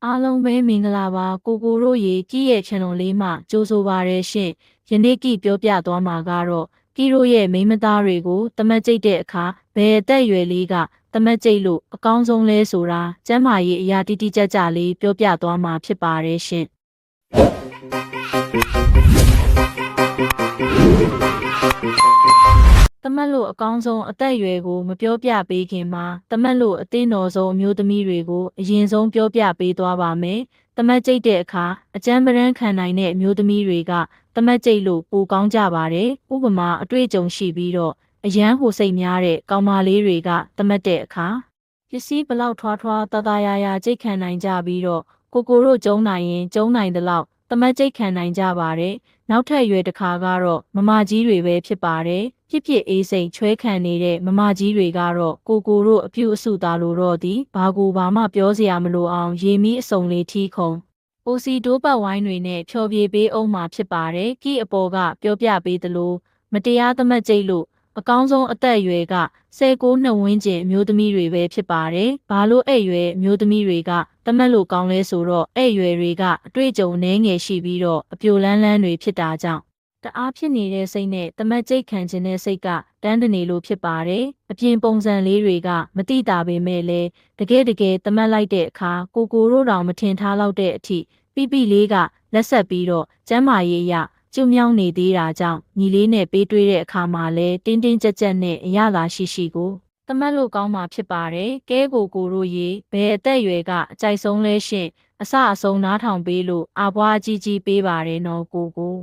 အားလုံးပဲမင်္ဂလာပါကိုတို့ရေကြီးရဲ့ channel လေးမှာကြိုဆိုပါရရှင်ယနေ့ကပြောပြသွားမှာကတော့ကီတို့ရဲ့မိန်းမသားတွေကိုတမတ်ကျိတ်တဲ့အခါဘယ်အသက်အရွယ်လေးကတမတ်ကျိတ်လို့အကောင်းဆုံးလဲဆိုတာကျမ်းမာရေးအရာတိတိကျကျလေးပြောပြသွားမှာဖြစ်ပါတယ်ရှင်တမတ်လို့အကောင်းဆုံးအသက်အရွယ်ကိုမပြောပြပေးခင်မှာတမတ်လို့အသင်းတော်ဆုံးအမျိုးသမီးတွေကိုအရင်ဆုံးပြောပြပေးသွားပါမယ်။တမတ်ကျိတ်တဲ့အခါအကျမ်းပရမ်းခံနိုင်တဲ့အမျိုးသမီးတွေကတမတ်ကျိတ်လို့ပိုကောင်းကြပါတယ်။ဥပမာအတွေ့အကြုံရှိပြီးတော့အရန်ဟိုစိတ်များတဲ့ကောင်မလေးတွေကတမတ်တဲ့အခါပစ္စည်းဘလောက်ထွားထွားတရာကျိတ်ခံနိုင်ကြပြီးတော့ကိုတို့ကျုံနိုင်ရင်ကျုံနိုင်သလောက်တမတ်ကျိတ်ခံနိုင်ကြပါတယ်။နောက်ထပ်ရွယ်တစ်ခါကတော့မမကြီးတွေပဲဖြစ်ပါတယ်။ဖြစ်အေးစိတ်ချွဲခံနေတဲ့မမကြီးတွေကတော့ကိုတို့အပြုအစုသားလို့တော့ဒီဘာမှပြောစရာမလိုအောင်ရေမီးအစုံလေးထီးခုံအိုစီတိုးပတ်ဝိုင်းတွေနဲ့ဖြော်ပြပေးအောင်မှာဖြစ်ပါတယ်။ကီအပေါ်ကပြောပြပေးသလိုမတရားတမတ်ကျိတ်လို့အကောင်းဆုံးအသက်အရွယ်က19နှစ်ဝန်းကျင်အမျိုးသမီးတွေပဲဖြစ်ပါတယ်။ဘာလို့အဲ့ရွယ်အမျိုးသမီးတွေကတမတ်လို့ကောင်းလဲဆိုတော့အဲ့ရွယ်တွေကအတွေ့အကြုံနည်းငယ်ရှိပြီးတော့အပြိုလန်းတွေဖြစ်တာကြောင့်တအားဖြစ်နေတဲ့စိတ်နဲ့တမတ်ကျိတ်ခံခြင်းတဲ့စိတ်ကတန်းတနေလို့ဖြစ်ပါတယ်။အပြင်ပုံစံလေးတွေကမတိတာပေမဲ့လည်းတကယ်တမတ်လိုက်တဲ့အခါကိုတို့တောင်မထင်ထားလောက်တဲ့အထိပိလေးကလက်ဆက်ပြီးတော့ကျမ်းမာရေးအရကျွမြောင်းနေသေးတာကြောင့်ညီလေးနဲ့ပေးတွေ့တဲ့အခါမှာလဲတင်းကြပ်နဲ့အရသာရှိကိုတမတ်လို့ကောင်းမှာဖြစ်ပါတယ်။ကဲကိုတို့ရေဘယ်အသက်အရွယ်ကအကြိုက်ဆုံးလဲရှင်အစအဆုံးနားထောင်ပေးလို့အဘွားကြီးပေးပါတယ်နော်ကို